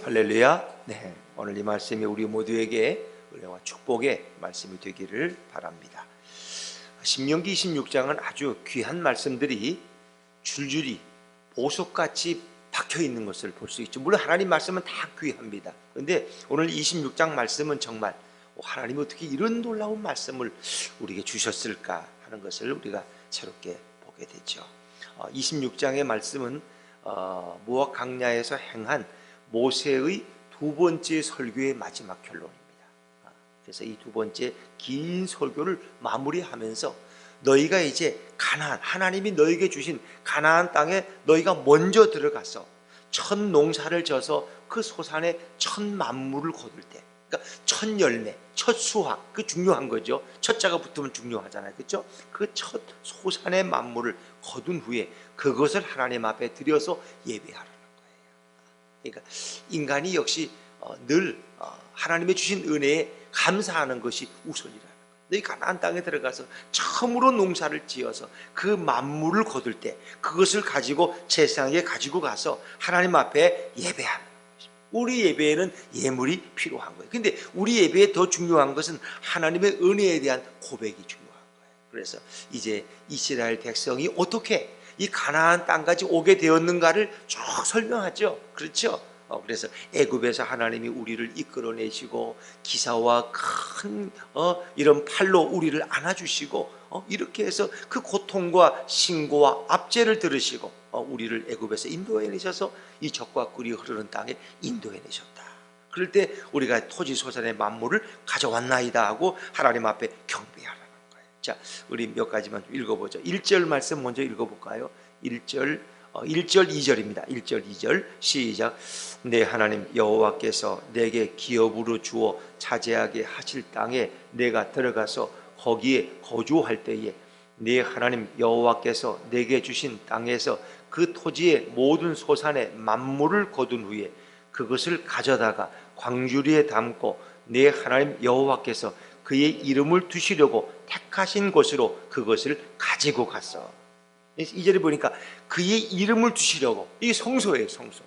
할렐루야. 네, 오늘 이 말씀이 우리 모두에게 은혜와 축복의 말씀이 되기를 바랍니다. 신명기 26장은 아주 귀한 말씀들이 줄줄이 보석같이 박혀 있는 것을 볼 수 있죠. 물론 하나님 말씀은 다 귀합니다. 그런데 오늘 26장 말씀은 정말 하나님이 어떻게 이런 놀라운 말씀을 우리에게 주셨을까 하는 것을 우리가 새롭게 보게 되죠. 26장의 말씀은 모압 강야에서 행한 모세의 두 번째 설교의 마지막 결론입니다. 그래서 이 두 번째 긴 설교를 마무리하면서 너희가 이제 가나안, 하나님이 너희에게 주신 가나안 땅에 너희가 먼저 들어가서 첫 농사를 져서 그 소산에 첫 만물을 거둘 때, 그러니까 첫 열매, 첫 수확, 그 중요한 거죠. 첫 자가 붙으면 중요하잖아요, 그렇죠? 그 첫 소산의 만물을 거둔 후에 그것을 하나님 앞에 드려서 예배하라. 그러니까 인간이 역시 늘 하나님의 주신 은혜에 감사하는 것이 우선이라는 거예요. 너희 가나안 땅에 들어가서 처음으로 농사를 지어서 그 만물을 거둘 때 그것을 가지고 제사장에게 가지고 가서 하나님 앞에 예배하는 거죠. 우리 예배에는 예물이 필요한 거예요. 근데 우리 예배에 더 중요한 것은 하나님의 은혜에 대한 고백이 중요한 거예요. 그래서 이제 이스라엘 백성이 어떻게 이 가나안 땅까지 오게 되었는가를 쭉 설명하죠. 그렇죠? 그래서 애굽에서 하나님이 우리를 이끌어내시고 기사와 큰 이런 팔로 우리를 안아주시고 이렇게 해서 그 고통과 신고와 압제를 들으시고 우리를 애굽에서 인도해내셔서 이 적과 꿀이 흐르는 땅에 인도해내셨다. 그럴 때 우리가 토지 소산의 만물을 가져왔나이다 하고 하나님 앞에 경배하라. 자, 우리 몇 가지만 읽어보죠. 1절 말씀 먼저 읽어볼까요? 1절 2절입니다. 1절 2절 시작. 내 하나님 여호와께서 내게 기업으로 주어 차지하게 하실 땅에 내가 들어가서 거기에 거주할 때에 내 하나님 여호와께서 내게 주신 땅에서 그 토지의 모든 소산의 만물을 거둔 후에 그것을 가져다가 광주리에 담고 내 하나님 여호와께서 그의 이름을 두시려고 택하신 곳으로 그것을 가지고 갔어. 이 절에 보니까 그의 이름을 두시려고, 이게 성소예요. 성소.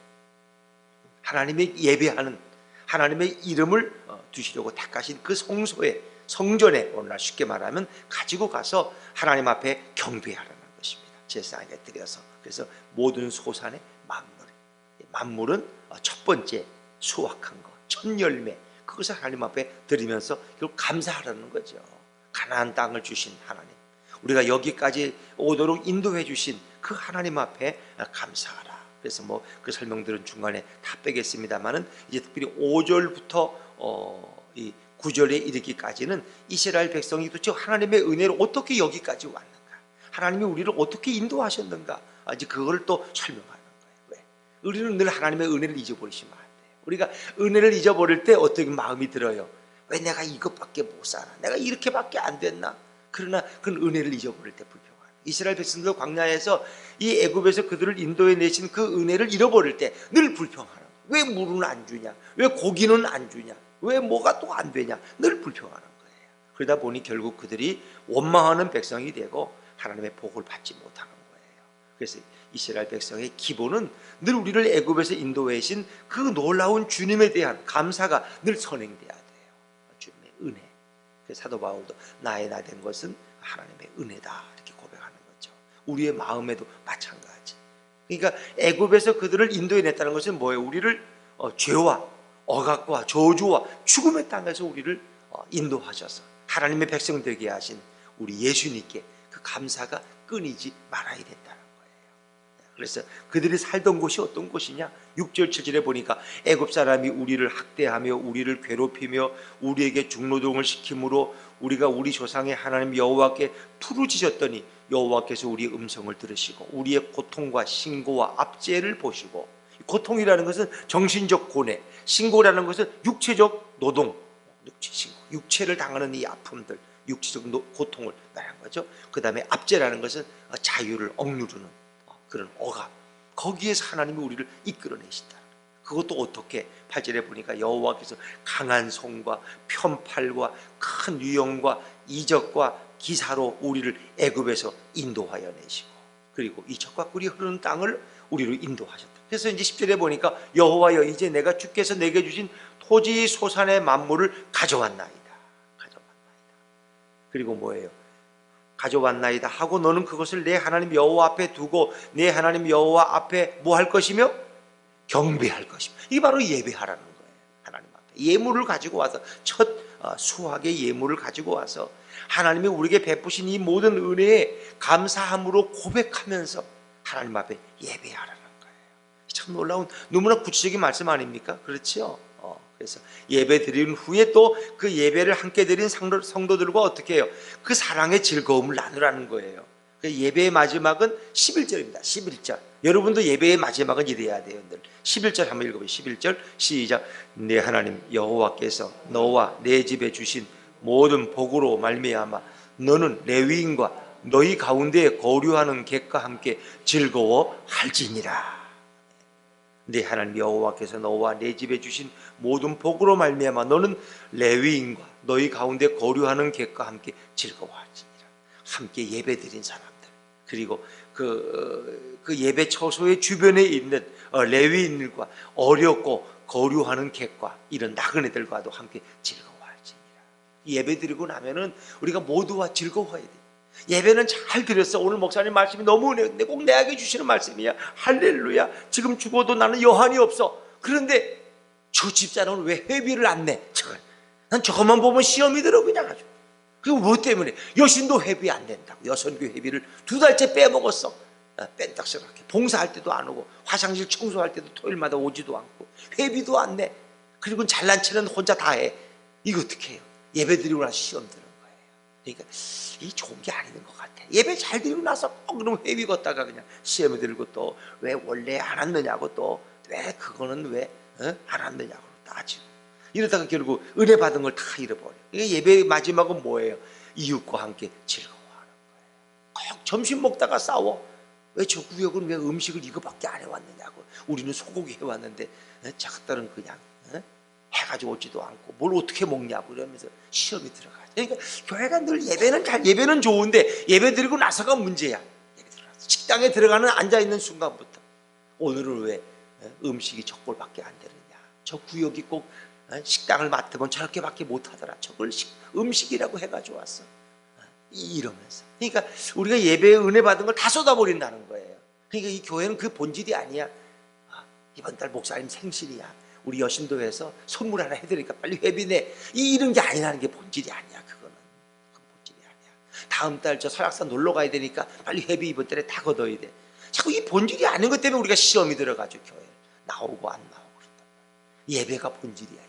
하나님의 예배하는 하나님의 이름을 두시려고 택하신 그 성소에, 성전에, 오늘날 쉽게 말하면 가지고 가서 하나님 앞에 경배하라는 것입니다. 제사장에게 드려서. 그래서 모든 소산의 만물은 첫 번째 수확한 것, 첫 열매, 그것을 하나님 앞에 드리면서 결국 감사하라는 거죠. 가나안 땅을 주신 하나님, 우리가 여기까지 오도록 인도해 주신 그 하나님 앞에 감사하라. 그래서 뭐 그 설명들은 중간에 다 빼겠습니다만은 이제 특별히 5절부터 이 9절에 이르기까지는 이스라엘 백성이 도대체 하나님의 은혜로 어떻게 여기까지 왔는가, 하나님이 우리를 어떻게 인도하셨는가, 이제 그걸 또 설명하는 거예요. 왜? 우리는 늘 하나님의 은혜를 잊어버리시면 안 돼요. 우리가 은혜를 잊어버릴 때 어떻게 마음이 들어요? 왜 내가 이것밖에 못 살아? 내가 이렇게밖에 안 됐나? 그러나 그 은혜를 잊어버릴 때 불평하는, 이스라엘 백성들 광야에서 이 애굽에서 그들을 인도해 내신 그 은혜를 잃어버릴 때 늘 불평하는, 왜 물은 안 주냐? 왜 고기는 안 주냐? 왜 뭐가 또 안 되냐? 늘 불평하는 거예요. 그러다 보니 결국 그들이 원망하는 백성이 되고 하나님의 복을 받지 못하는 거예요. 그래서 이스라엘 백성의 기본은 늘 우리를 애굽에서 인도하신 그 놀라운 주님에 대한 감사가 늘 선행돼야 돼요. 주님의 은혜. 그래서 사도 바울도 나의 나 된 것은 하나님의 은혜다 이렇게 고백하는 거죠. 우리의 마음에도 마찬가지. 그러니까 애굽에서 그들을 인도해냈다는 것은 뭐예요? 우리를 죄와 억압과 저주와 죽음의 땅에서 우리를 인도하셔서 하나님의 백성 되게 하신 우리 예수님께 그 감사가 끊이지 말아야 된다는 거예요. 그래서 그들이 살던 곳이 어떤 곳이냐? 6절 7절에 보니까 애굽 사람이 우리를 학대하며 우리를 괴롭히며 우리에게 중노동을 시킴으로 우리가 우리 조상의 하나님 여호와께 부르짖었더니 여호와께서 우리의 음성을 들으시고 우리의 고통과 신고와 압제를 보시고, 고통이라는 것은 정신적 고뇌, 신고라는 것은 육체적 노동, 육체를 당하는 이 아픔들, 육체적 고통을 말하는 거죠. 그 다음에 압제라는 것은 자유를 억누르는 그런 억압, 거기에서 하나님이 우리를 이끌어내신다. 그것도 어떻게? 8절에 보니까 여호와께서 강한 손과 편팔과 큰 위엄과 이적과 기사로 우리를 애굽에서 인도하여 내시고, 그리고 이 적과 꿀이 흐르는 땅을 우리로 인도하셨다. 그래서 이제 10절에 보니까 여호와여 이제 내가 주께서 내게 주신 토지 소산의 만물을 가져왔나이다. 그리고 뭐예요? 가져왔나이다 하고 너는 그것을 내 하나님 여호와 앞에 두고 내 하나님 여호와 앞에 뭐 할 것이며? 경배할 것이며. 이게 바로 예배하라는 거예요. 하나님 앞에 예물을 가지고 와서 첫 수확의 예물을 가지고 와서 하나님이 우리에게 베푸신 이 모든 은혜에 감사함으로 고백하면서 하나님 앞에 예배하라는 거예요. 참 놀라운 너무나 구체적인 말씀 아닙니까? 그렇죠? 그래서 예배 드린 후에 또 그 예배를 함께 드린 성도들과 어떻게 해요? 그 사랑의 즐거움을 나누라는 거예요. 예배의 마지막은 11절입니다. 11절. 여러분도 예배의 마지막은 이래야 돼요. 11절 한번 읽어보세요. 11절 시작. 내 하나님 여호와께서 너와 내 집에 주신 모든 복으로 말미암아 너는 레위인과 너희 가운데에 거류하는 객과 함께 즐거워할지니라. 내 하나님 여호와께서 너와 내 집에 주신 모든 복으로 말미암아 너는 레위인과 너희 가운데 거류하는 객과 함께 즐거워할지니라. 함께 예배드린 사람들, 그리고 그 예배 처소의 주변에 있는 레위인들과 어렵고 거류하는 객과 이런 나그네들과도 함께 즐거워할지니라. 예배드리고 나면은 우리가 모두와 즐거워해야 돼. 예배는 잘 드렸어. 오늘 목사님 말씀이 너무 은혜인데 꼭 내게 주시는 말씀이야. 할렐루야. 지금 죽어도 나는 여한이 없어. 그런데 저 집사람은 왜 회비를 안 내? 난 저것만 보면 시험이 들어 그냥 아주. 그리고 뭐 때문에? 여신도 회비 안 낸다고. 여선교 회비를 2달째 빼먹었어. 뺀딱스럽게 봉사할 때도 안 오고 화장실 청소할 때도 토요일마다 오지도 않고 회비도 안 내. 그리고 잘난 체는 혼자 다 해. 이거 어떻게 해요? 예배 드리고 나서 시험 들어. 그러니까 이 좋은 게 아닌 것 같아. 예배 잘 드리고 나서 그럼 회비 걷다가 그냥 시험에 들고 또 왜 원래 안 왔느냐고 또 왜 그거는 왜 안 왔느냐고 따지고 이러다가 결국 은혜 받은 걸 다 잃어버려. 그러니까 예배 마지막은 뭐예요? 이웃과 함께 즐거워하는 거예요. 꼭 점심 먹다가 싸워. 왜 저 구역은 왜 음식을 이거밖에 안 해왔느냐고. 우리는 소고기 해왔는데 저것들은 그냥 해가지고 오지도 않고 뭘 어떻게 먹냐고 이러면서 시험이 들어가죠. 그러니까 교회가 늘 예배는 좋은데 예배 드리고 나서가 문제야. 예배 드리고 나서 식당에 들어가는 앉아 있는 순간부터 오늘은 왜 음식이 저꼴밖에 안 되느냐. 저 구역이 꼭 식당을 맡으면 저렇게밖에 못하더라. 저걸 음식이라고 해가지고 왔어. 이러면서. 그러니까 우리가 예배에 은혜 받은 걸 다 쏟아버린다는 거예요. 그러니까 이 교회는 그 본질이 아니야. 이번 달 목사님 생신이야. 우리 여신도에서 선물 하나 해드리니까 빨리 회비내. 이런 게 아니라는 게 본질이 아니야. 그건 본질이 아니야. 다음 달 저 설악산 놀러 가야 되니까 빨리 회비 이번 달에 다 걷어야 돼. 자꾸 이 본질이 아닌 것 때문에 우리가 시험이 들어가죠. 교회 나오고 안 나오고 그런다. 예배가 본질이야.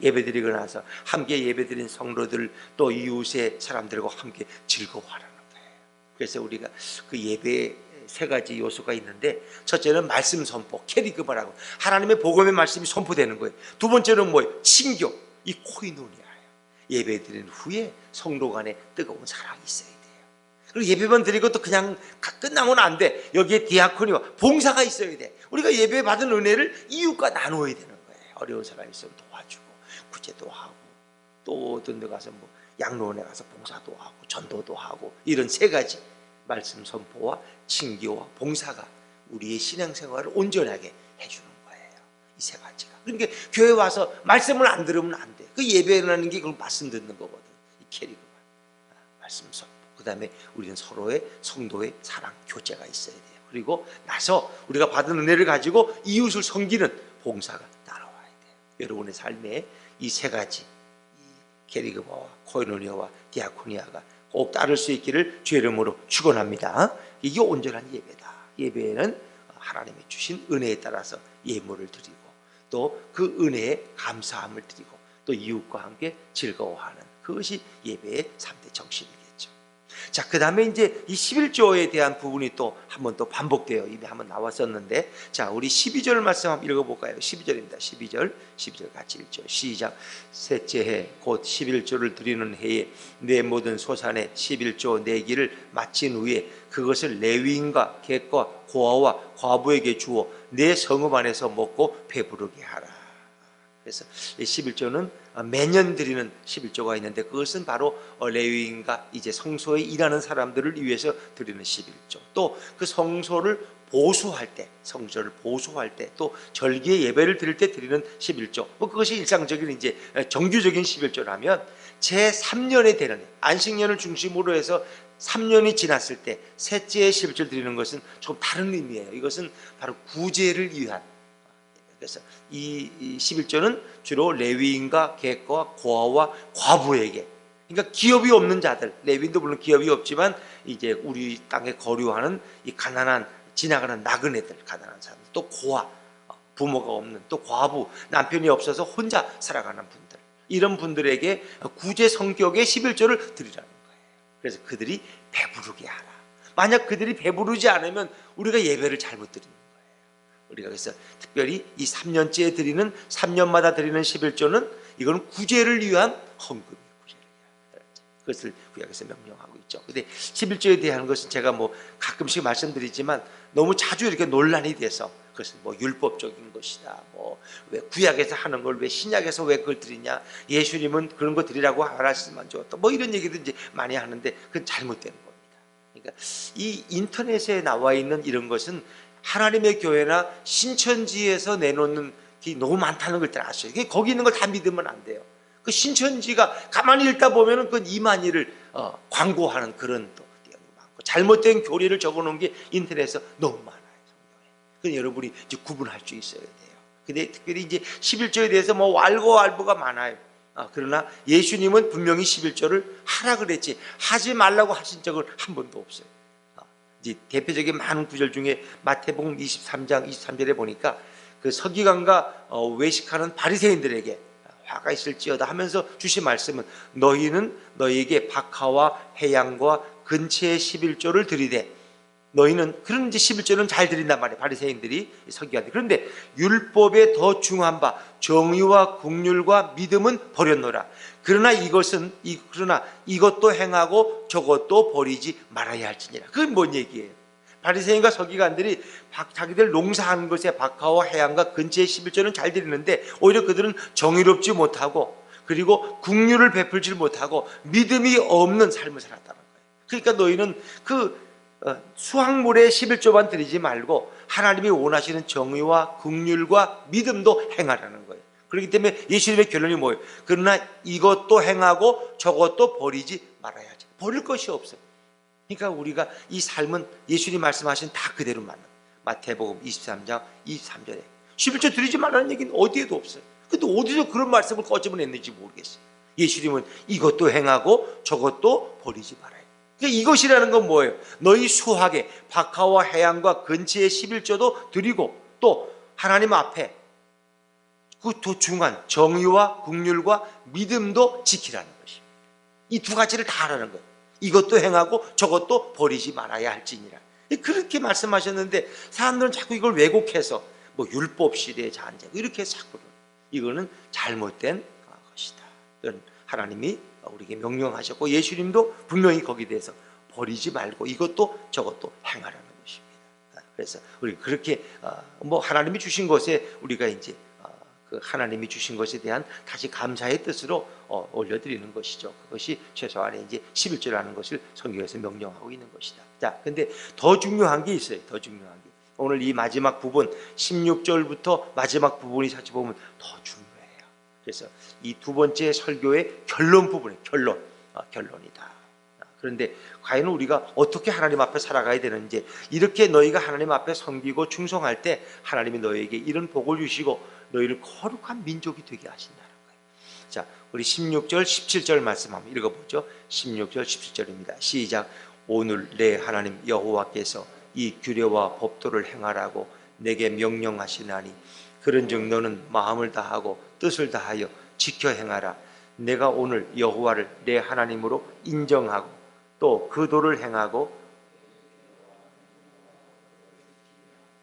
예배 드리고 나서 함께 예배 드린 성도들 또 이웃의 사람들과 함께 즐거워하라는 거예요. 그래서 우리가 그 예배에 3가지 요소가 있는데, 첫째는 말씀 선포, 캐리그마라고 하나님의 복음의 말씀이 선포되는 거예요. 두 번째는 뭐예요? 친교, 이 코이노니아예요. 예배 드린 후에 성도 간에 뜨거운 사랑이 있어야 돼요. 그리고 예배만 드리고 또 그냥 끝나면 안 돼. 여기에 디아코니와 봉사가 있어야 돼. 우리가 예배 받은 은혜를 이웃과 나누어야 되는 거예요. 어려운 사람이 있으면 도와주고 구제도 하고 또 어떤 데 가서 뭐 양로원에 가서 봉사도 하고 전도도 하고, 이런 3가지 말씀 선포와 친교와 봉사가 우리의 신앙생활을 온전하게 해주는 거예요. 이 3가지가. 그러니까 교회 와서 말씀을 안 들으면 안 돼. 그 예배라는 게 그걸 말씀 듣는 거거든. 이 캐리그만 말씀 선포. 그 다음에 우리는 서로의 성도의 사랑 교제가 있어야 돼요. 그리고 나서 우리가 받은 은혜를 가지고 이웃을 섬기는 봉사가 따라와야 돼요. 여러분의 삶에 이 3가지, 캐리그마와 코이노니아와 디아코니아가 꼭 따를 수 있기를 주의 이름으로 축원합니다. 이게 온전한 예배다. 예배에는 하나님이 주신 은혜에 따라서 예물을 드리고 또 그 은혜에 감사함을 드리고 또 이웃과 함께 즐거워하는, 그것이 예배의 3대 정신이겠죠. 자, 그 다음에 이제 이 11조에 대한 부분이 또 한 번 또 반복돼요. 이미 한번 나왔었는데, 자, 우리 12절 말씀 한번 읽어볼까요? 12절입니다. 12절 같이 읽죠. 시작. 셋째 해 곧 11조를 드리는 해에 내 모든 소산의 11조 내기를 마친 후에 그것을 레위인과 객과 고아와 과부에게 주어 내 성읍 안에서 먹고 배부르게 하라. 그래서 이 11조는 매년 드리는 11조가 있는데 그것은 바로 레위인과 이제 성소에 일하는 사람들을 위해서 드리는 11조. 또 그 성소를 보수할 때, 성소를 보수할 때, 또 절기의 예배를 드릴 때 드리는 11조. 뭐 그것이 일상적인 이제 정규적인 11조라면 제 3년에 되는 안식년을 중심으로 해서 3년이 지났을 때 셋째의 11조를 드리는 것은 조금 다른 의미예요. 이것은 바로 구제를 위한. 그래서 이 11조는 주로 레위인과 객과 고아와 과부에게, 그러니까 기업이 없는 자들, 레위인도 물론 기업이 없지만 이제 우리 땅에 거류하는 이 가난한 지나가는 나그네들, 가난한 사람들, 또 고아, 부모가 없는, 또 과부, 남편이 없어서 혼자 살아가는 분들, 이런 분들에게 구제 성격의 11조를 드리라는 거예요. 그래서 그들이 배부르게 하라. 만약 그들이 배부르지 않으면 우리가 예배를 잘못 드리는 거예요. 우리가 그래서 특별히 이 3년째 드리는 3년마다 드리는 11조는 이건 구제를 위한 헌금이에요. 구제를 위한. 그것을 구약에서 명령하고 있죠. 근데 11조에 대한 것은 제가 뭐 가끔씩 말씀드리지만 너무 자주 이렇게 논란이 돼서 그것은 뭐 율법적인 것이다. 뭐 왜 구약에서 하는 걸 왜 신약에서 왜 그걸 드리냐? 예수님은 그런 거 드리라고 말하시면 좋았다. 뭐 이런 얘기도 이제 많이 하는데 그건 잘못된 겁니다. 그러니까 이 인터넷에 나와 있는 이런 것은 하나님의 교회나 신천지에서 내놓는 게 너무 많다는 걸 아셔요. 거기 있는 걸 다 믿으면 안 돼요. 그 신천지가 가만히 읽다 보면은 그 이만희를 광고하는 그런 또 내용이 많고 잘못된 교리를 적어놓은 게 인터넷에서 너무 많아요. 그건 여러분이 이제 구분할 수 있어야 돼요. 근데 특별히 이제 11조에 대해서 뭐 왈가왈부가 많아요. 그러나 예수님은 분명히 11조를 하라 그랬지 하지 말라고 하신 적은 한 번도 없어요. 이제 대표적인 많은 구절 중에 마태복음 23장 23절에 보니까 그 서기관과 외식하는 바리새인들에게 화가 있을지어다 하면서 주신 말씀은 너희는 너희에게 박하와 해양과 근처의 11조를 드리되 너희는 그런 이제 11조는 잘 드린단 말이에요. 바리새인들이 서기관들. 그런데 율법에 더 중요한 바 정의와 국률과 믿음은 버렸노라. 그러나 이것도 행하고 저것도 버리지 말아야 할지니라. 그건 뭔 얘기예요? 바리새인과 서기관들이 자기들 농사하는 것에 박하와 해양과 근처의 11조는 잘 드리는데 오히려 그들은 정의롭지 못하고 그리고 국률을 베풀지 못하고 믿음이 없는 삶을 살았다는 거예요. 그러니까 너희는 그 수확물의 11조만 드리지 말고 하나님이 원하시는 정의와 국률과 믿음도 행하라는 거예요. 그렇기 때문에 예수님의 결론이 뭐예요? 그러나 이것도 행하고 저것도 버리지 말아야지. 버릴 것이 없어요. 그러니까 우리가 이 삶은 예수님 말씀하신 다 그대로 맞는 마태복음 23장 23절에 11조 드리지 말라는 얘기는 어디에도 없어요. 근데 어디서 그런 말씀을 꺼집어냈는지 모르겠어요. 예수님은 이것도 행하고 저것도 버리지 말아요. 그러니까 이것이라는 건 뭐예요? 너희 수확에 박하와 해양과 근처의 11조도 드리고 또 하나님 앞에 그 더 중요한 정의와 국률과 믿음도 지키라는 것입니다. 이 두 가지를 다 하라는 거예요. 이것도 행하고 저것도 버리지 말아야 할지니라. 그렇게 말씀하셨는데 사람들은 자꾸 이걸 왜곡해서 뭐 율법 시대의 잔재 이렇게 자꾸 이거는 잘못된 것이다. 이건 하나님이 우리에게 명령하셨고 예수님도 분명히 거기에 대해서 버리지 말고 이것도 저것도 행하라는 것입니다. 그래서 우리 그렇게 뭐 하나님이 주신 것에 우리가 이제 그 하나님이 주신 것에 대한 다시 감사의 뜻으로 올려드리는 것이죠. 그것이 최소한의 이제 11조라는 것을 성경에서 명령하고 있는 것이다. 자, 근데 더 중요한 게 있어요. 더 중요한 게 오늘 이 마지막 부분 16절부터 마지막 부분이 사실 보면 더 중요해요. 그래서 이 두 번째 설교의 결론 부분이 결론이다. 그런데 과연 우리가 어떻게 하나님 앞에 살아가야 되는지 이렇게 너희가 하나님 앞에 섬기고 충성할 때 하나님이 너희에게 이런 복을 주시고 너희를 거룩한 민족이 되게 하신다는 거예요. 자, 우리 16절 17절 말씀 한번 읽어보죠. 16절 17절입니다. 시작. 오늘 내 하나님 여호와께서 이 규례와 법도를 행하라고 내게 명령하시나니 그런즉 너는 마음을 다하고 뜻을 다하여 지켜 행하라. 내가 오늘 여호와를 내 하나님으로 인정하고 또 그 도를 행하고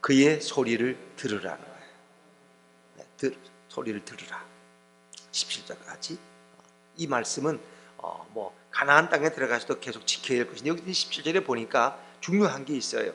그의 소리를 들으라는 거예요. 소리를 들으라. 17절까지 이 말씀은 뭐 가나안 땅에 들어가서도 계속 지켜야 할 것인데 여기 17절에 보니까 중요한 게 있어요.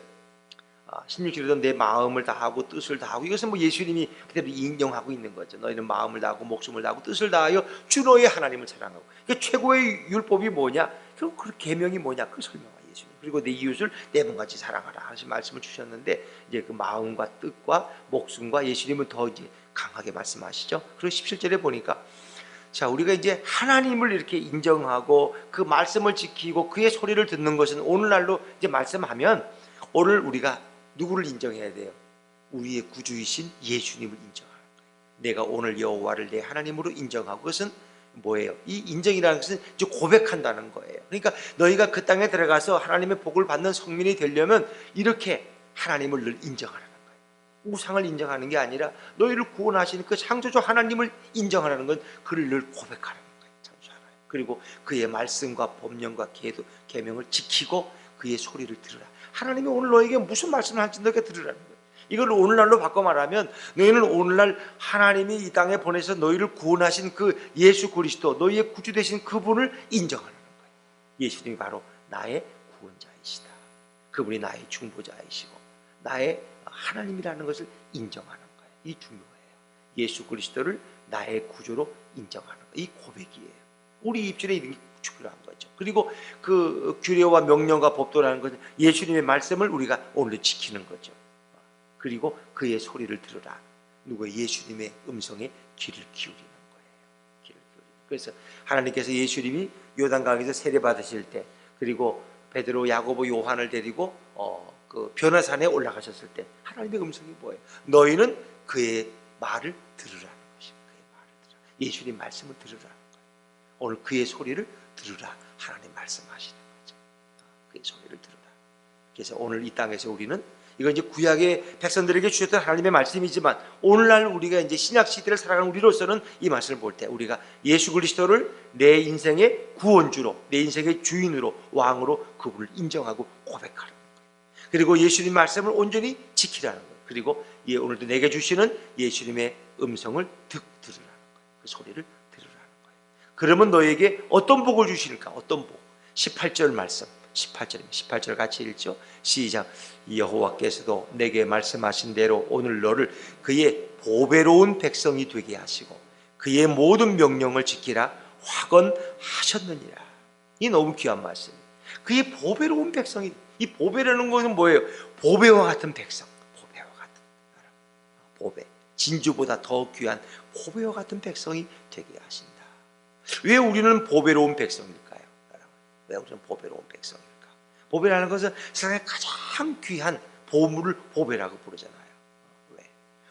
16절에도 내 마음을 다하고 뜻을 다하고, 이것은 뭐 예수님이 그대로 인정하고 있는 거죠. 너희는 마음을 다하고 목숨을 다하고 뜻을 다하여 주 너의 하나님을 사랑하고. 그러니까 최고의 율법이 뭐냐? 결국 그 계명이 뭐냐? 그 설명하 예수님. 그리고 내 이웃을 내 몸같이 사랑하라 하신 말씀을 주셨는데, 이제 그 마음과 뜻과 목숨과 예수님은 더 이제 강하게 말씀하시죠. 그리고 17절에 보니까, 자, 우리가 이제 하나님을 이렇게 인정하고 그 말씀을 지키고 그의 소리를 듣는 것은 오늘날로 이제 말씀하면, 오늘 우리가 누구를 인정해야 돼요? 우리의 구주이신 예수님을 인정하는 거예요. 내가 오늘 여호와를 내 하나님으로 인정하고, 그것은 뭐예요? 이 인정이라는 것은 이제 고백한다는 거예요. 그러니까 너희가 그 땅에 들어가서 하나님의 복을 받는 성민이 되려면 이렇게 하나님을 늘 인정하라는 거예요. 우상을 인정하는 게 아니라 너희를 구원하신 그 창조주 하나님을 인정하라는 건 그를 늘 고백하라는 거예요. 창조주 하나님. 그리고 그의 말씀과 법령과 계명을 지키고 그의 소리를 들으라. 하나님이 오늘 너에게 무슨 말씀을 할지 너희가 들으라는 거예요. 이걸 오늘날로 바꿔 말하면, 너희는 오늘날 하나님이 이 땅에 보내서 너희를 구원하신 그 예수 그리스도, 너희의 구주 되신 그분을 인정하는 거예요. 예수님이 바로 나의 구원자이시다. 그분이 나의 중보자이시고 나의 하나님이라는 것을 인정하는 거예요. 이 중요해요. 예수 그리스도를 나의 구주로 인정하는 거예요. 이 고백이에요. 우리 입술에 이런 게 중요한 거죠. 그리고 그 규례와 명령과 법도라는 것은 예수님의 말씀을 우리가 오늘 지키는 거죠. 그리고 그의 소리를 들으라. 누구의? 예수님의 음성에 귀를 기울이는 거예요. 귀를 기울이는. 그래서 하나님께서 예수님이 요단강에서 세례 받으실 때, 그리고 베드로, 야고보, 요한을 데리고 그 변화산에 올라가셨을 때 하나님의 음성이 뭐예요? 너희는 그의 말을 들으라는 것입니다. 그의 말을 들으라. 예수님 말씀을 들으라는 거예요. 오늘 그의 소리를 들으라. 하나님 말씀하시는 거죠. 그의 소리를 들으라. 그래서 오늘 이 땅에서 우리는, 이건 이제 구약의 백성들에게 주셨던 하나님의 말씀이지만, 오늘날 우리가 이제 신약 시대를 살아가는 우리로서는 이 말씀을 볼 때 우리가 예수 그리스도를 내 인생의 구원주로, 내 인생의 주인으로, 왕으로 그분을 인정하고 고백하는 거예요. 그리고 예수님 말씀을 온전히 지키라는 거예요. 그리고 오늘도 내게 주시는 예수님의 음성을 들으라는 거예요. 그 소리를 들으라는 거예요. 그러면 너에게 어떤 복을 주실까? 어떤 복? 18절 말씀, 18절입니다. 18절 같이 읽죠. 시작. 여호와께서도 내게 말씀하신 대로 오늘 너를 그의 보배로운 백성이 되게 하시고 그의 모든 명령을 지키라 확언하셨느니라. 이 너무 귀한 말씀이에요. 그의 보배로운 백성이, 이 보배라는 것은 뭐예요? 보배와 같은 백성, 보배와 같은 나라, 보배, 진주보다 더 귀한 보배와 같은 백성이 되게 하신다. 왜 우리는 보배로운 백성일까요? 왜 우리는 보배로운 백성일까? 보배라는 것은 세상에 가장 귀한 보물을 보배라고 부르잖아요. 왜?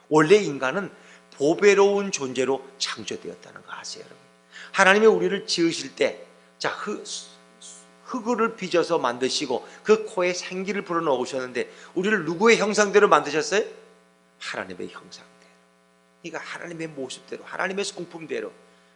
원래 인간은 보배로운 존재로 창조되었다는 거 아세요, 여러분? 하나님이 우리를 지으실 때, 자, 흙을 빚어서 만드시고 그 코에 생기를 불어넣으셨는데, 우리를 누구의 형상대로 만드셨어요? 하나님의 형상대로. 그러니까 하나님의 모습대로, 하나님의 성품대로.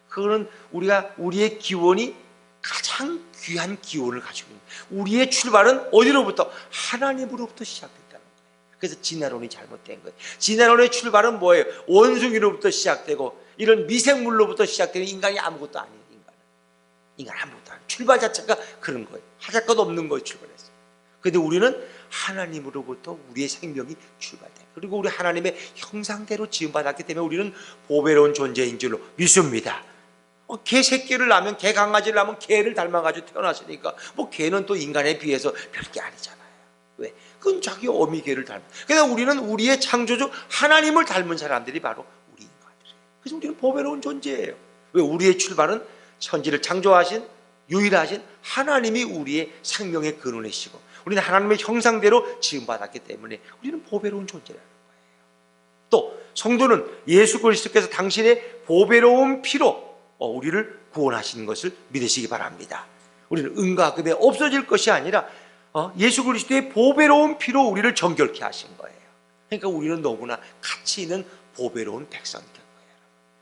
그거는 우리의 기원이 가장 귀한 기원을 가지고 있는 거예요. 우리의 출발은 어디로부터? 하나님으로부터 시작됐다는 거예요. 그래서 진화론이 잘못된 거예요. 진화론의 출발은 뭐예요? 원숭이로부터 시작되고 이런 미생물로부터 시작되는, 인간이 아무것도 아니에요. 인간 아무것도 아니에요. 출발 자체가 그런 거예요. 하잘 것 없는 거예요. 출발했어요. 그런데 우리는 하나님으로부터 우리의 생명이 출발돼요. 그리고 우리 하나님의 형상대로 지음받았기 때문에 우리는 보배로운 존재인 줄로 믿습니다. 개 새끼를 낳으면, 개 강아지를 낳으면 개를 닮아가지고 태어났으니까 뭐 개는 또 인간에 비해서 별게 아니잖아요. 왜? 그건 자기 어미 개를 닮은. 그러니까 우리는 우리의 창조주 하나님을 닮은 사람들이 바로 우리 인간들이에요. 그래서 우리는 보배로운 존재예요. 왜? 우리의 출발은 천지를 창조하신 유일하신 하나님이 우리의 생명의 근원이시고 우리는 하나님의 형상대로 지음받았기 때문에 우리는 보배로운 존재라는 거예요. 또 성도는 예수 그리스도께서 당신의 보배로운 피로 우리를 구원하시는 것을 믿으시기 바랍니다. 우리는 은과 금에 없어질 것이 아니라 예수 그리스도의 보배로운 피로 우리를 정결케 하신 거예요. 그러니까 우리는 너무나 가치 있는 보배로운 백성이 된 거예요.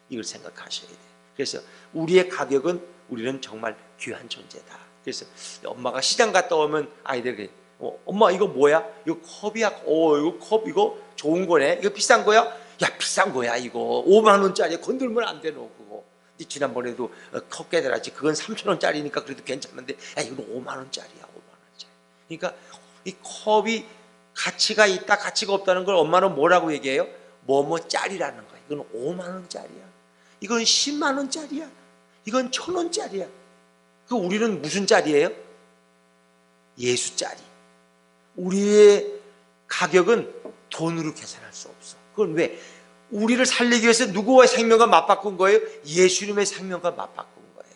이걸 생각하셔야 돼요. 그래서 우리의 가격은, 우리는 정말 귀한 존재다. 그래서 엄마가 시장 갔다 오면 아이들에게 엄마 이거 뭐야? 이거 컵이야. 이거 컵 이거 좋은 거네. 이거 비싼 거야? 야, 비싼 거야. 이거 5만 원짜리 건들면 안 돼, 너 그거. 지난번에도 컵 깨달았지. 그건 3천 원짜리니까 그래도 괜찮은데, 야, 이건 5만 원짜리야. 5만 원짜리. 그러니까 이 컵이 가치가 있다 가치가 없다는 걸 엄마는 뭐라고 얘기해요? 뭐뭐짜리라는 거예요. 이건 5만 원짜리야, 이건 10만 원짜리야, 이건 1,000원짜리야. 그 우리는 무슨 짜리예요? 예수짜리. 우리의 가격은 돈으로 계산할 수 없어. 그건 왜? 우리를 살리기 위해서 누구와의 생명과 맞바꾼 거예요? 예수님의 생명과 맞바꾼 거예요.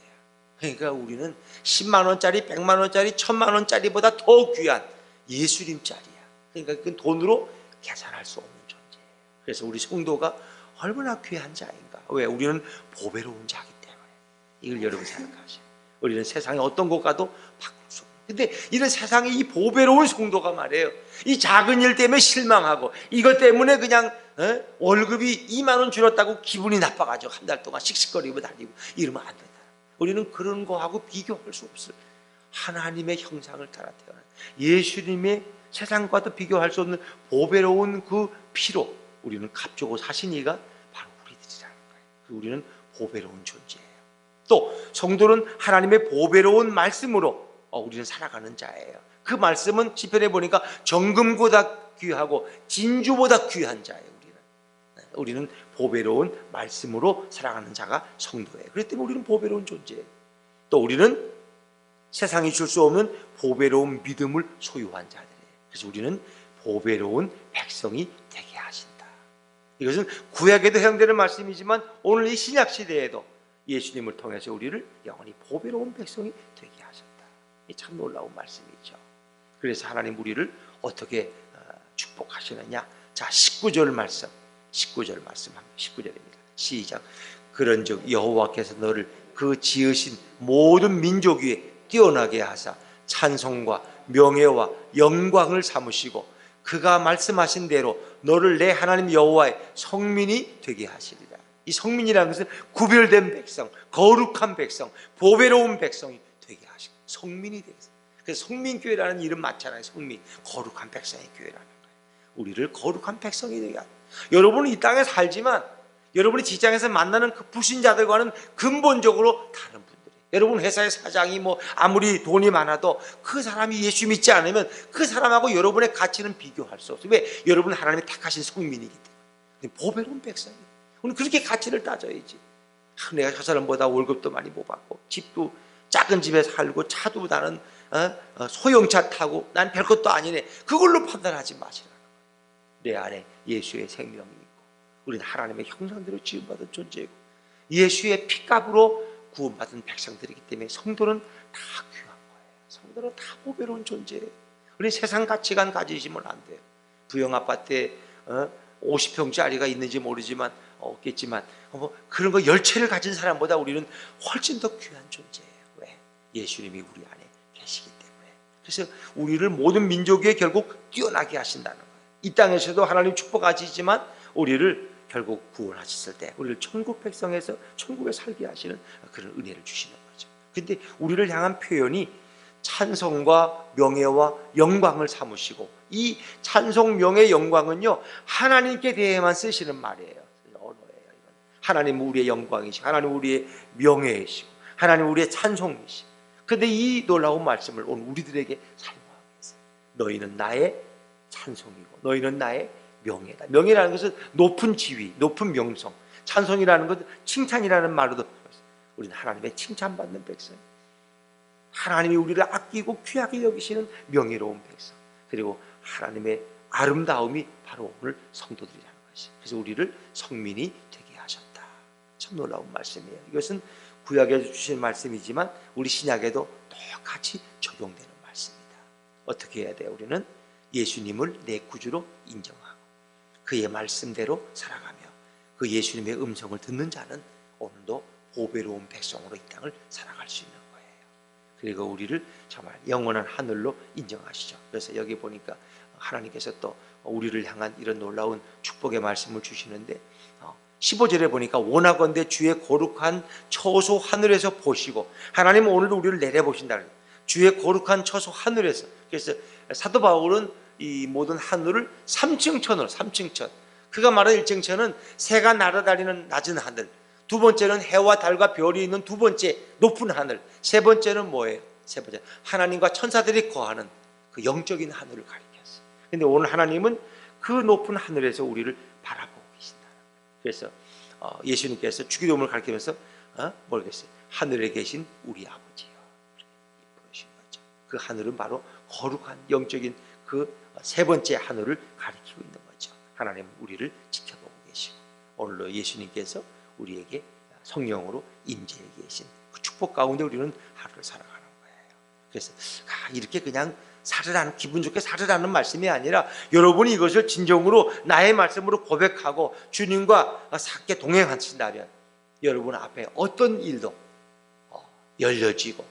그러니까 우리는 10만 원짜리, 100만 원짜리, 1,000만 원짜리보다 더 귀한 예수님짜리야. 그러니까 그건 돈으로 계산할 수 없는 존재예요. 그래서 우리 성도가 얼마나 귀한 자인가. 왜? 우리는 보배로운 자이기 때문에. 이걸 여러분 생각하세요. 우리는 세상에 어떤 것 가도 바꿀 수 없는. 근데 이런 세상에 이 보배로운 성도가 말이에요, 이 작은 일 때문에 실망하고 이것 때문에 그냥 월급이 2만 원 줄었다고 기분이 나빠가지고 한 달 동안 씩씩거리고 다니고 이러면 안 된다. 우리는 그런 거하고 비교할 수 없어요. 하나님의 형상을 따라 태어난 예수님의 세상과도 비교할 수 없는 보배로운 그 피로 우리는 값주고 사신 이가 바로 우리들이라는 거예요. 우리는 보배로운 존재예요. 또 성도는 하나님의 보배로운 말씀으로 우리는 살아가는 자예요. 그 말씀은 시편에 보니까 정금보다 귀하고 진주보다 귀한 자예요. 우리는 보배로운 말씀으로 살아가는 자가 성도예요. 그렇기 때문에 우리는 보배로운 존재예요. 또 우리는 세상이 줄 수 없는 보배로운 믿음을 소유한 자들이에요. 그래서 우리는 보배로운 백성이 되게 하신다. 이것은 구약에도 해당되는 말씀이지만 오늘 이 신약 시대에도 예수님을 통해서 우리를 영원히 보배로운 백성이 되게 하셨다. 이 참 놀라운 말씀이죠. 그래서 하나님 우리를 어떻게 축복하시느냐. 자, 19절 말씀, 19절 말씀합니다. 19절입니다. 시작. 그런즉 여호와께서 너를 그 지으신 모든 민족 위에 뛰어나게 하사 찬송과 명예와 영광을 삼으시고 그가 말씀하신 대로 너를 내 하나님 여호와의 성민이 되게 하시리라. 이 성민이라는 것은 구별된 백성, 거룩한 백성, 보배로운 백성이 되게 하시고 성민이 되게 하시고. 그래서 성민교회라는 이름 맞잖아요. 성민, 거룩한 백성의 교회라는 거예요. 우리를 거룩한 백성이 되게 하시고. 여러분은 이 땅에 살지만 여러분이 직장에서 만나는 그 불신자들과는 근본적으로 다른 분들이에요. 여러분 회사의 사장이 아무리 돈이 많아도 그 사람이 예수 믿지 않으면 그 사람하고 여러분의 가치는 비교할 수 없어요. 왜? 여러분은 하나님이 택하신 성민이기 때문에. 보배로운 백성이에요. 우리는 그렇게 가치를 따져야지. 내가 저 사람보다 월급도 많이 못 받고 집도 작은 집에 살고 차도 나는 소형차 타고 난 별것도 아니네. 그걸로 판단하지 마시라는 거예요. 내 안에 예수의 생명이 있고 우리는 하나님의 형상대로 지음받은 존재이고 예수의 피값으로 구원받은 백성들이기 때문에 성도는 다 귀한 거예요. 성도는 다 보배로운 존재예요. 우리 세상 가치관 가지시면 안 돼요. 부영 아파트에 50평짜리가 있는지 모르지만 없겠지만 그런 거 10채를 가진 사람보다 우리는 훨씬 더 귀한 존재예요. 왜? 예수님이 우리 안에 계시기 때문에. 그래서 우리를 모든 민족 위에 결국 뛰어나게 하신다는 거예요. 이 땅에서도 하나님 축복하시지만 우리를 결국 구원하셨을 때 우리를 천국 백성에서 천국에 살게 하시는 그런 은혜를 주시는 거죠. 근데 우리를 향한 표현이 찬송과 명예와 영광을 삼으시고, 이 찬송, 명예, 영광은요 하나님께 대해만 쓰시는 말이에요. 언어예요. 이건. 하나님 우리의 영광이시고 하나님 우리의 명예이시고 하나님 우리의 찬송이시고. 그런데 이 놀라운 말씀을 오늘 우리들에게 사용하고 있어요. 너희는 나의 찬송이고 너희는 나의 명예다. 명예라는 것은 높은 지위, 높은 명성. 찬송이라는 것은 칭찬이라는 말로도 우리는 하나님의 칭찬받는 백성, 하나님이 우리를 아끼고 귀하게 여기시는 명예로운 백성, 그리고 하나님의 아름다움이 바로 오늘 성도들이라는 것이. 그래서 우리를 성민이 되게 하셨다. 참 놀라운 말씀이에요. 이것은 구약에 주신 말씀이지만 우리 신약에도 똑같이 적용되는 말씀입니다. 어떻게 해야 돼요? 우리는 예수님을 내 구주로 인정하고 그의 말씀대로 살아가며 그 예수님의 음성을 듣는 자는 오늘도 보배로운 백성으로 이 땅을 살아갈 수 있는 거예요. 그리고 우리를 정말 영원한 하늘로 인정하시죠. 그래서 여기 보니까 하나님께서 또 우리를 향한 이런 놀라운 축복의 말씀을 주시는데 15절에 보니까 원하건대 주의 거룩한 처소 하늘에서 보시고, 하나님은 오늘 우리를 내려보신다는 거예요. 주의 거룩한 처소 하늘에서. 그래서 사도 바울은 이 모든 하늘을 3층 천으로, 3층 천. 그가 말하는 1층 천은 새가 날아다니는 낮은 하늘, 두 번째는 해와 달과 별이 있는 두 번째 높은 하늘, 세 번째는 뭐예요? 세 번째 하나님과 천사들이 거하는 그 영적인 하늘을 가리켰어요. 근데 오늘 하나님은 그 높은 하늘에서 우리를 바라보고 계신다. 그래서 예수님께서 주기도문을 가르치면서 모르겠어요. 하늘에 계신 우리 아버지요. 부르신 거죠. 그 하늘은 바로 거룩한 영적인 그 세 번째 하늘을 가리키고 있는 거죠. 하나님은 우리를 지켜보고 계시고 오늘도 예수님께서 우리에게 성령으로 임재해 계신 그 축복 가운데 우리는 하루를 살아가는 거예요. 그래서 이렇게 그냥 살으라는, 기분 좋게 살으라는 말씀이 아니라 여러분이 이것을 진정으로 나의 말씀으로 고백하고 주님과 함께 동행하신다면 여러분 앞에 어떤 일도 열려지고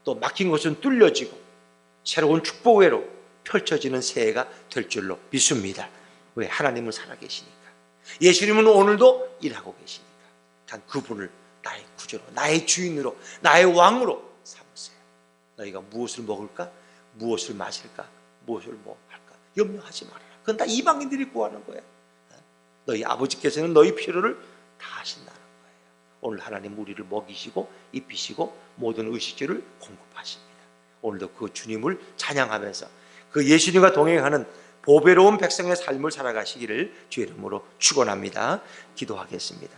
또 막힌 것은 뚫려지고 새로운 축복으로 펼쳐지는 새해가 될 줄로 믿습니다. 왜? 하나님은 살아계시니까. 예수님은 오늘도 일하고 계시니까. 단 그분을 나의 구주로, 나의 주인으로, 나의 왕으로 삼으세요. 너희가 무엇을 먹을까? 무엇을 마실까? 무엇을 뭐 할까? 염려하지 말아라. 그건 다 이방인들이 구하는 거야. 너희 아버지께서는 너희 필요를 다 하신다는 거예요. 오늘 하나님 우리를 먹이시고 입히시고 모든 의식주를 공급하십니다. 오늘도 그 주님을 찬양하면서 그 예수님과 동행하는 보배로운 백성의 삶을 살아가시기를 주의 이름으로 축원합니다. 기도하겠습니다.